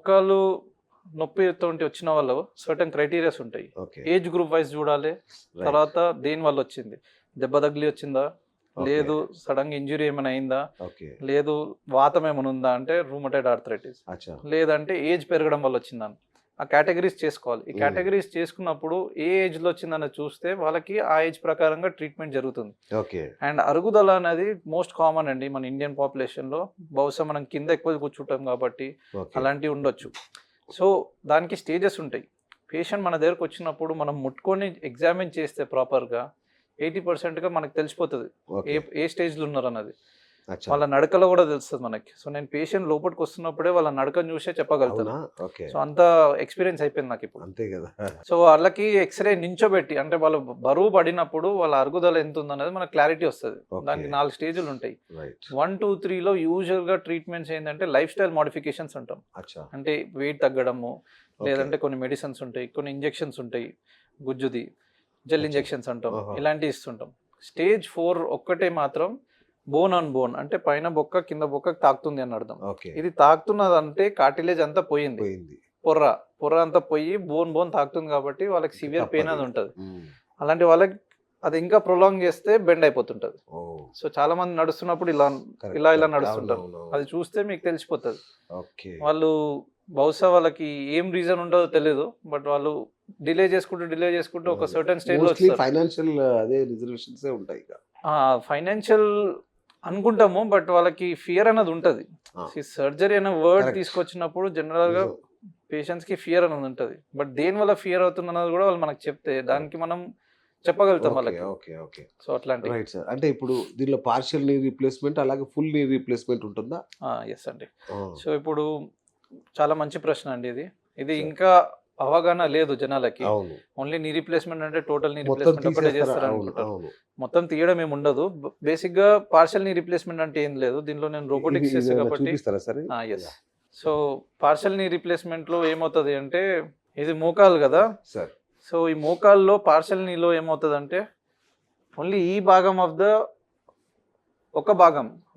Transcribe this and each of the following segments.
మోకాలు నొప్పితోటి వచ్చిన వాళ్ళు సర్టన్ క్రైటీరియాస్ ఉంటాయి. ఓకే. ఏజ్ గ్రూప్ వైజ్ చూడాలి. రైట్. తర్వాత దేని వల్ల వచ్చింది, దెబ్బ తగిలి వచ్చిందా, ఓకే. లేదు సడన్గా ఇంజురీ ఏమైనా అయిందా, ఓకే. లేదు వాతం ఏమైనా ఉందా అంటే రూమటైడ్ ఆర్థరైటిస్, అచ్చా. లేదంటే ఏజ్ పెరగడం వల్ల వచ్చిందని ఆ కేటగిరీస్ చేసుకోవాలి. ఈ మ్మ్. కేటగిరీస్ చేసుకున్నప్పుడు ఏ ఏజ్లో వచ్చిందని చూస్తే వాళ్ళకి ఆ ఏజ్ ప్రకారంగా ట్రీట్మెంట్ జరుగుతుంది. ఓకే. అండ్ అరుగుదల అనేది మోస్ట్ కామన్ అండి మన ఇండియన్ పాపులేషన్లో. బహుశా మనం కింద ఎక్కువ కూర్చుంటాం కాబట్టి ఓకే. అలాంటివి ఉండొచ్చు. సో దానికి స్టేజెస్ ఉంటాయి. పేషెంట్ మన దగ్గరకు వచ్చినప్పుడు మనం ముట్టుకొని ఎగ్జామిన్ చేస్తే ప్రాపర్గా 80%గా మనకు తెలిసిపోతుంది ఓకే. ఏ స్టేజ్లో ఉన్నారు అన్నది. అచ్చా. వాళ్ళ నడకలో కూడా తెలుస్తుంది మనకి. సో నేను పేషెంట్ లోపలికి వస్తున్నప్పుడే వాళ్ళ నడకను చూసే చెప్పగలుగుతాను. అవునా? ఓకే. సో అంత ఎక్స్పీరియన్స్ అయిపోయింది నాకు ఇప్పుడు. అంతే కదా. సో వాళ్ళకి ఎక్స్రే నించోబెట్టి అంటే వాళ్ళు బరువు పడినప్పుడు వాళ్ళ అరుగుదల ఎంత ఉందనేది మనకు క్లారిటీ వస్తుంది. ఓకే. దానికి 4 స్టేజ్లు ఉంటాయి. రైట్. 1, 2, 3లో యూజువల్గా ట్రీట్మెంట్స్ ఏంటంటే లైఫ్ స్టైల్ మోడిఫికేషన్స్ అంటాం. అచ్చా. అంటే వెయిట్ తగ్గడము, ఓకే. లేదంటే కొన్ని మెడిసిన్స్ ఉంటాయి, కొన్ని ఇంజెక్షన్స్ ఉంటాయి, గుజ్జుది జెల్ అచ్చా. ఇంజెక్షన్స్ అంటాం, ఆహా. ఇలాంటివి ఇస్తుంటాం. స్టేజ్ 4 ఒక్కటే మాత్రం బోన్ ఆన్ బోన్, అంటే పైన బొక్క కింద బొక్క తాకుతుంది అని అర్థం. ఓకే. ఇది తాకుతున్నదంటే కార్టిలేజ్ అంతా పోయింది, పోయింది. పొర్ర అంతా పోయి బోన్ తాకుతుంది కాబట్టి వాళ్ళకి సివియర్ పెయిన్ అది ఉంటుంది. మ్మ్. అలాంటి వాళ్ళకి అది ఇంకా ప్రొలాంగ్ చేస్తే బెండ్ అయిపోతుంటుంది. ఓ. సో చాలా మంది నడుస్తున్నప్పుడు ఇలా కరెక్ట్. ఇలా కరెక్ట్. నడుస్తుంటారు. అవునవును. అది చూస్తే మీకు తెలిసిపోతుంది. ఓకే. వాళ్ళు బహుశా వాళ్ళకి ఏం రీజన్ ఉండదో తెలియదు, బట్ వాళ్ళు డిలే చేసుకుంటూ ఒక సర్టన్ స్టేజ్ లో మోస్ట్లీ వస్తారు. ఫైనాన్షియల్ అదే రిజర్వేషన్స్ ఉంటాయి ఇక. ఫైనాన్షియల్ అనుకుంటాము, బట్ వాళ్ళకి ఫియర్ అనేది ఉంటుంది. ఆ. సర్జరీ అనే వర్డ్ Correct. తీసుకొచ్చినప్పుడు జనరల్ గా నిజం. పేషెంట్స్ కి ఫియర్ అనేది ఉంటుంది. బట్ దేని వల్ల ఫియర్ అవుతుంది అన్నది కూడా వాళ్ళు మనకు చెప్తే దానికి మనం చెప్పగలుగుతాం ఓకే. వాళ్ళకి. ఓకే. ఓకే. సో అట్లాంటి రైట్ సార్. అంటే ఇప్పుడు దీనిలో పార్షియల్ నీ రీప్లేస్మెంట్ అలాగే ఫుల్ నీ రీప్లేస్మెంట్ ఉంటుందా? ఎస్ అండి. ఆ. సో ఇప్పుడు చాలా మంచి ప్రశ్న అండి ఇది. Sure. ఇంకా అవగాహన లేదు జనాలకి. అవును. ఓన్లీ నీ రీప్లేస్మెంట్ అంటే టోటల్ నీ మొత్తం రీప్లేస్మెంట్ ఒకటే తీసేస్తారా? చేస్తారు అవును. అనుకుంటారు. అవును. మొత్తం తీయడం ఏమి ఉండదు. బేసిక్ గా పార్షల్ నీ రీప్లేస్మెంట్ అంటే ఏం లేదు. దీనిలో నేను రోబోటిక్స్ ఇది చేస్తే ఏమైనా కాబట్టి చూపిస్తారా సరే? Yes. So partial knee replacement లో ఏమవుతుంది అంటే ఇది మోకాలు కదా. సార్. సో ఈ మోకాల్లో పార్షల్ నీలో ఏమవుతుంది అంటే ఓన్లీ ఈ భాగం ఆఫ్ ద ఒక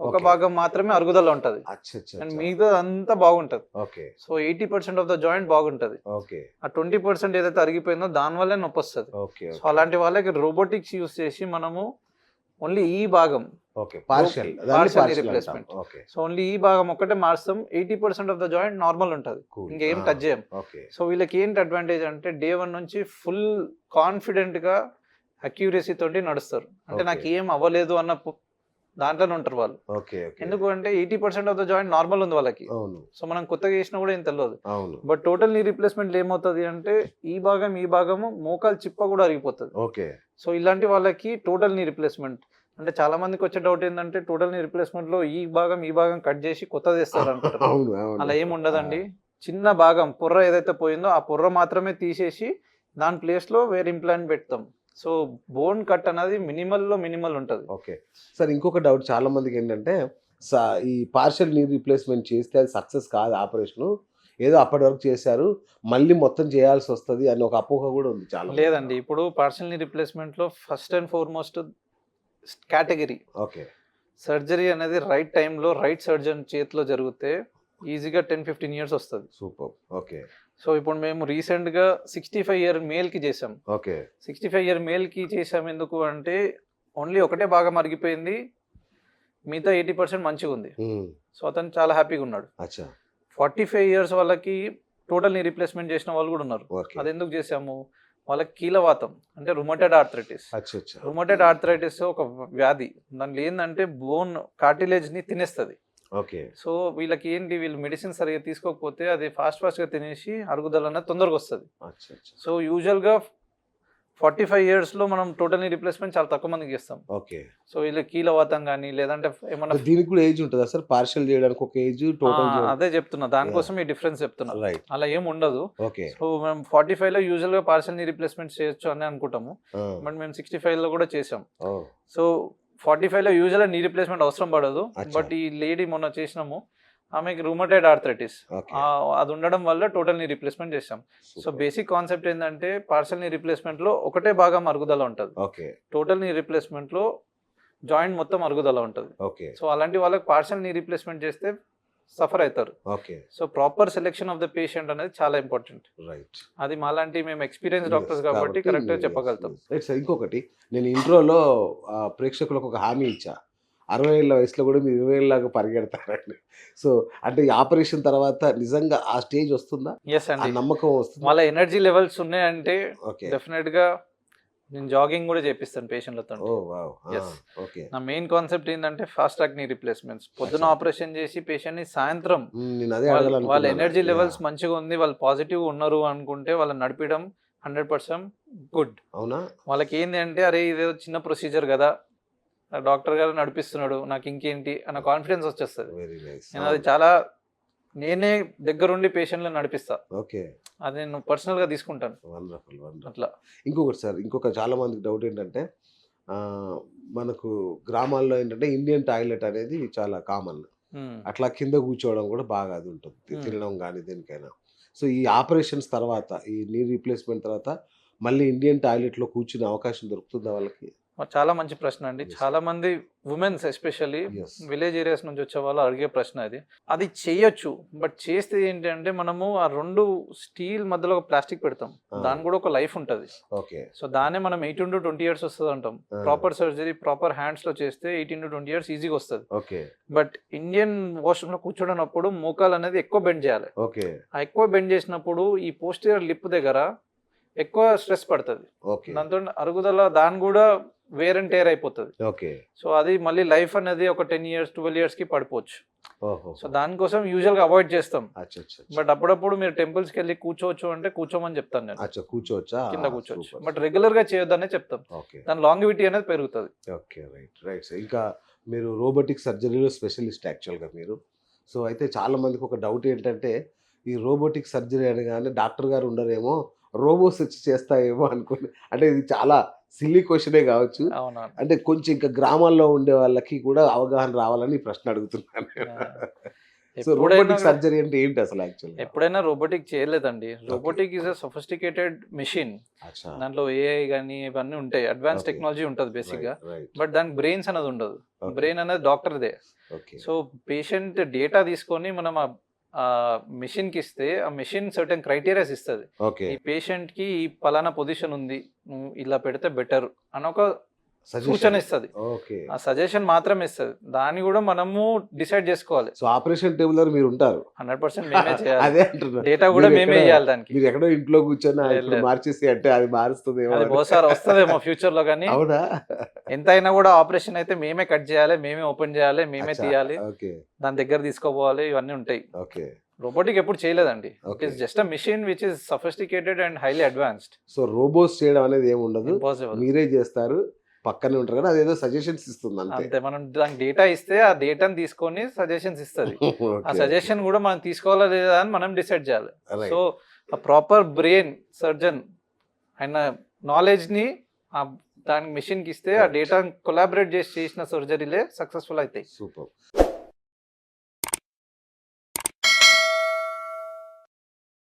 Okay. భాగం మాత్రమే అరుగుదల ఉంటది. అచ్చా. అచ్చా. అండ్ అచ్చా. మిగతా అంతా బాగుంటది. Okay. So 80% of the joint బాగుంటది. ఓకే. ఆ 20% ఏదైతే అరిగిపోయిందో దాని వల్లే నొప్పి వస్తుంది. ఓకే. సో అలాంటి వాళ్ళకి రోబోటిక్స్ యూస్ చేసి మనము ఓన్లీ ఈ భాగం okay. Partial Partial replacement. Okay. So only ఈ భాగం ఒక్కటే మార్స్తాం. 80% ఆఫ్ ద జాయింట్ నార్మల్ ఉంటుంది, Cool. ఇంకేం Ah. టచ్ చేయం. ఓకే. సో వీళ్ళకి ఏంటి అడ్వాంటేజ్ అంటే డే 1 నుంచి ఫుల్ కాన్ఫిడెంట్ గా అక్యూరసీ తోటి నడుస్తారు. అంటే Okay. నాకు ఏం అవ్వలేదు అన్న దాంట్లోనే ఉంటారు వాళ్ళు. ఓకే. ఓకే. ఎందుకు అంటే 80% ఆఫ్ ద జాయింట్ నార్మల్ ఉంది వాళ్ళకి. అవును. సో మనం కొత్తగా చేసినా కూడా ఏం తెలియదు. అవును. బట్ టోటల్ నీ రీప్లేస్మెంట్ ఏమవుతుంది అంటే ఈ భాగము మోకాలు చిప్ప కూడా అరిగిపోతుంది. ఓకే. సో ఇలాంటి వాళ్ళకి టోటల్ నీ రీప్లేస్మెంట్ అంటే చాలా మందికి వచ్చే డౌట్ ఏంటంటే టోటల్ నీ రీప్లేస్మెంట్ లో ఈ భాగం కట్ చేసి కొత్తది వేస్తారు అనుకుంటారు. అవును. అవును. అలా ఏమి ఉండదండి. చిన్న భాగం పొర్ర ఏదైతే పోయిందో ఆ పొర్ర మాత్రమే తీసేసి దాని ప్లేస్ లో వేరే ఇంప్లాంట్ పెడతాం. సో బోన్ కట్ అనేది మినిమల్ ఉంటుంది. ఓకే. సార్ ఇంకొక డౌట్ చాలా మందికి ఏంటంటే ఈ పార్షియల్ నీ రీప్లేస్మెంట్ చేస్తే అది సక్సెస్ కాదు ఆపరేషన్, ఏదో అప్పటి వరకు చేశారు మళ్ళీ మొత్తం చేయాల్సి వస్తుంది అని ఒక అపోహ కూడా ఉంది చాలా మందికి. లేదండి, ఇప్పుడు పార్షల్ నీ రీప్లేస్మెంట్ లో first and foremost category okay. Surgery అనేది రైట్ టైంలో రైట్ సర్జన్ చేతిలో జరిగితే ఈజీగా 10-15 years వస్తుంది. సూపర్. ఓకే. సో ఇప్పుడు మేము రీసెంట్గా 65-year మేల్కి చేసాం. ఓకే. 65-year మేల్కి చేసాం ఎందుకు అంటే ఓన్లీ ఒకటే భాగం అరిగిపోయింది, మిగతా 80% మంచిగా ఉంది. సో అతను చాలా హ్యాపీగా ఉన్నాడు. అచ్చా. 45 years వాళ్ళకి టోటల్ నీ రీప్లేస్మెంట్ చేసిన వాళ్ళు కూడా ఉన్నారు. ఓకే. అది ఎందుకు చేసాము, వాళ్ళకి కీలవాతం అంటే రుమటైడ్ ఆర్థరైటిస్. అచ్చా. అచ్చా. రుమటైడ్ ఆర్థరైటిస్ ఒక వ్యాధి. దాంట్లో ఏంటంటే బోన్ కార్టిలేజ్ని తినేస్తుంది. ఓకే. సో వీళ్ళు మెడిసిన్ సరిగా తీసుకోకపోతే అది ఫాస్ట్గా తినేసి అరుగుదల అనేది తొందరగా వస్తుంది. అచ్చా. అచ్చా. సో యూజువల్గా 45 years లో మనం టోటల్ నీ రీప్లేస్మెంట్ చాలా తక్కువ మందికి చేస్తాం. ఓకే. సో వీళ్ళు కీలవాతం కానీ లేదంటే ఏమన్నా దీనికి కూడా ఏజ్ ఉంటుందా సార్? పార్షియల్ చేయడానికి ఒక ఏజ్ టోటల్ అదే చెప్తున్నా, దానికోసం ఈ డిఫరెన్స్ చెప్తున్నా. రైట్. అలా ఏం ఉండదు. ఓకే. సో మేము 45లో యూజువల్గా పార్షల్ నీ రీప్లేస్మెంట్ చేయొచ్చు అని అనుకుంటాము, బట్ మేము 65లో కూడా చేసాం. సో 45లో యూజువల్గా నీ రీప్లేస్మెంట్ అవసరం పడదు. అచ్చా. బట్ ఈ లేడీ మొన్న చేసినాము, ఆమెకి రూమటైడ్ ఆర్థరైటిస్ అది ఉండడం వల్ల టోటల్ నీ రీప్లేస్మెంట్ చేసాం. సో బేసిక్ కాన్సెప్ట్ ఏంటంటే పార్షల్ నీ రీప్లేస్మెంట్ లో ఒకటే భాగం అరుగుదల ఉంటుంది, ఓకే. టోటల్ నీ రీప్లేస్మెంట్ లో జాయింట్ మొత్తం అరుగుదల ఉంటుంది. ఓకే. సో అలాంటి వాళ్ళకి పార్షల్ నీ రీప్లేస్మెంట్ చేస్తే సఫర్ అవుతారు. Okay, so proper selection of the patient అనేది చాలా ఇంపార్టెంట్. రైట్. అది మాలాంటి మేము ఎక్స్పీరియన్స్ డాక్టర్స్ కాబట్టి కరెక్ట్ గా చెప్పగలుగుతాం. Right sir. ఇంకొకటి, నేను ఇంట్రోలో ప్రేక్షకులకు ఒక హామీ ఇచ్చా, 60 ఏళ్ళ వయసులో కూడా మీరు 20 ఏళ్ళలాగా పరిగెడతారండి. సో అంటే ఈ ఆపరేషన్ తర్వాత నిజంగా ఆ స్టేజ్ వస్తుందా, ఎస్ ఆ అండి, నమ్మకం వస్తుందా? వాళ్ళ ఎనర్జీ లెవెల్స్ ఉన్నాయంటే ఓకే. డెఫినెట్ గా నేను జాగింగ్ కూడా చేపిస్తాను పేషెంట్లతో. ఓ వావ్. Yes. ఓకే. నా మెయిన్ కాన్సెప్ట్ ఏంటంటే ఫాస్ట్ ట్రాక్ నీ రిప్లేస్మెంట్స్. పొద్దున అచ్చా. ఆపరేషన్ చేసి పేషెంట్ ని సాయంత్రం నేను అదే వాళ్ళ అడగాలనుకున్నాను. Energy levels Yeah. మంచిగా ఉంది, వాళ్ళు పాజిటివ్ ఉన్నారు అనుకుంటే వాళ్ళని నడిపడం 100% గుడ్. అవునా? వాళ్ళకి ఏంటి అంటే అరే ఇదేదో చిన్న ప్రొసీజర్ కదా, డాక్టర్ గారు నడిపిస్తున్నాడు నాకు ఇంకేంటి అన్న కాన్ఫిడెన్స్ వచ్చేస్తుంది. Very nice. నేను అది చాలా నేనే దగ్గరుండి పేషెంట్లను నడిపిస్తా. ఓకే, అది నేను పర్సనల్ గా తీసుకుంటాను వండర్ఫుల్ వండర్ఫుల్. అట్లా. ఇంకొకటి సార్, ఇంకొక చాలా మందికి డౌట్ ఏంటంటే మనకు గ్రామాల్లో ఏంటంటే ఇండియన్ టాయిలెట్ అనేది చాలా కామన్. ఉమ్. అట్లా కింద కూర్చోవడం కూడా బాగా అది ఉంటుంది, తినడం కానీ దేనికైనా. సో ఈ ఆపరేషన్స్ తర్వాత, ఈ నీ రీప్లేస్మెంట్ తర్వాత మళ్ళీ ఇండియన్ టాయిలెట్లో కూర్చునే అవకాశం దొరుకుతుందా వాళ్ళకి? చాలా మంచి ప్రశ్న అండి. Yes. చాలా మంది women's especially Yes. Village areas నుంచి వచ్చే వాళ్ళు అడిగే ప్రశ్న అది చేయొచ్చు. బట్ చేస్తే ఏంటంటే మనము ఆ రెండు స్టీల్ మధ్యలో ఒక ప్లాస్టిక్ పెడతాం, దాని కూడా ఒక లైఫ్ ఉంటుంది. ఓకే. సో దాన్ని మనం 18 to 20 years వస్తుంది అంటాం. ప్రాపర్ సర్జరీ ప్రాపర్ హ్యాండ్స్ లో చేస్తే 18 to 20 years ఈజీగా వస్తుంది. ఓకే. బట్ ఇండియన్ వాష్రూమ్ లో కూర్చోడనప్పుడు మోకాలు అనేది ఎక్కువ బెండ్ చేయాలి. ఓకే. ఆ ఎక్కువ బెండ్ చేసినప్పుడు ఈ పోస్టీరియర్ లిప్ దగ్గర ఎక్కువ స్ట్రెస్ పడుతుంది. ఓకే. దాంతో అరుగుదల దాని కూడా వేర్ అండ్ టేర్ అయిపోతుంది. ఓకే. సో అది మళ్ళీ లైఫ్ అనేది ఒక 10 years 12 years కి పడిపోవచ్చు. ఓహో. సో దానికోసం యూజువల్ గా అవాయిడ్ చేస్తాం. అచ్చా అచ్చా. బట్ అప్పుడప్పుడు మీరు టెంపుల్స్ కి వెళ్ళి కూర్చోవచ్చు అంటే కూర్చోమని చెప్తాను నేను. అచ్చా, కూర్చోవచ్చా? కింద కూర్చోవచ్చు, Super. బట్ రెగ్యులర్ గా చేయొద్దనే చెప్తాం. ఓకే. దాని లాంగివిటీ అనేది పెరుగుతుంది. Okay, right right sir. ఇంకా మీరు రోబోటిక్ సర్జరీలో స్పెషలిస్ట్ యాక్చువల్గా మీరు. సో అయితే చాలా మందికి ఒక డౌట్ ఏంటంటే, ఈ రోబోటిక్ సర్జరీ అనగానే డాక్టర్ గారు ఉండరేమో, రోబోట్స్ వచ్చి చేస్తాయేమో అనుకుని. అంటే ఇది చాలా సిల్లీ క్వశ్చనే కావచ్చు. అవునా? అంటే కొంచెం ఇంకా గ్రామాల్లో ఉండే వాళ్ళకి కూడా అవగాహన రావాలని ఈ ప్రశ్న అడుగుతున్నాను. సో రోబోటిక్ సర్జరీ అంటే ఏంటి అసలు యాక్చువల్గా? ఎప్పుడైనా రోబోటిక్ చేయలేదండి. Robotic is a sophisticated machine. అచ్చా. దాంట్లో ఏఐ కానీ ఇవన్నీ ఉంటాయి, అడ్వాన్స్ Okay. టెక్నాలజీ ఉంటుంది బేసిక్ గా. రైట్. బట్ దానికి బ్రెయిన్స్ అనేది ఉండదు. Okay. బ్రెయిన్ అనేది డాక్టర్దే. ఓకే. సో పేషెంట్ డేటా తీసుకొని మనం ఆ మెషిన్ కి ఇస్తే ఆ మెషిన్ సర్టెన్ క్రైటీరియాస్ ఇస్తుంది. ఓకే. ఈ పేషెంట్ కి ఈ పలానా పొజిషన్ ఉంది, నువ్వు ఇలా పెడితే బెటర్ అని ఒక సూచన సజెషన్ ఇస్తుంది. ఓకే. ఆ సజెషన్ మాత్రమే ఇస్తుంది, దాన్ని కూడా మనము డిసైడ్ చేసుకోవాలి. సో ఆపరేషన్ టేబుల్ దగ్గర మీరు ఉంటారు? 100% మేమే చేయాలి. అదే అంటున్నా. డేటా కూడా మీరు మేమే ఎక్కడ- ఇవ్వాలి దానికి. మీరు ఎక్కడో ఇంట్లో కూర్చొని లేదు, ఇప్పుడు లేదు. మార్చేసి అంటే అది మారుస్తుంది అది బహుసారి వస్తుందేమో ఫ్యూచర్ లో, కానీ అవునా? ఎంత అయినా కూడా ఆపరేషన్ అయితే మేమే కట్ చేయాలి, మేమే ఓపెన్ చేయాలి, మేమే అచ్చా, తీయాలి, ఓకే దాని దగ్గర తీసుకోపోవాలి, ఇవన్నీ ఉంటాయి. ఓకే. రోబోటిక్ ఎప్పుడు చేయలేదండి. It Okay. Is just a machine which is sophisticated and highly advanced. So robots చేయడం అనేది ఏమి ఉండదు, ఇంపాసిబుల్. మీరే చేస్తారు, పక్కనే ఉంటారు కదా, అదేదో సజెషన్స్ ఇస్తుంది అంతే. అంతే, మనం దానికి డేటా ఇస్తే ఆ డేటాని తీసుకొని సజెషన్స్ ఇస్తుంది. ఆ Okay, సజెషన్ కూడా మనం తీసుకోవాలా లేదా అని మనం డిసైడ్ చేయాలి. Right. సో ఆ ప్రాపర్ బ్రెయిన్ సర్జన్ ఆయన నాలెడ్జ్ ని దానికి మిషన్ కి ఇస్తే ఆ Correct. డేటా కొలాబరేట్ చేసి చేసిన సర్జరీలే సక్సెస్ఫుల్ అవుతాయి. సూపర్.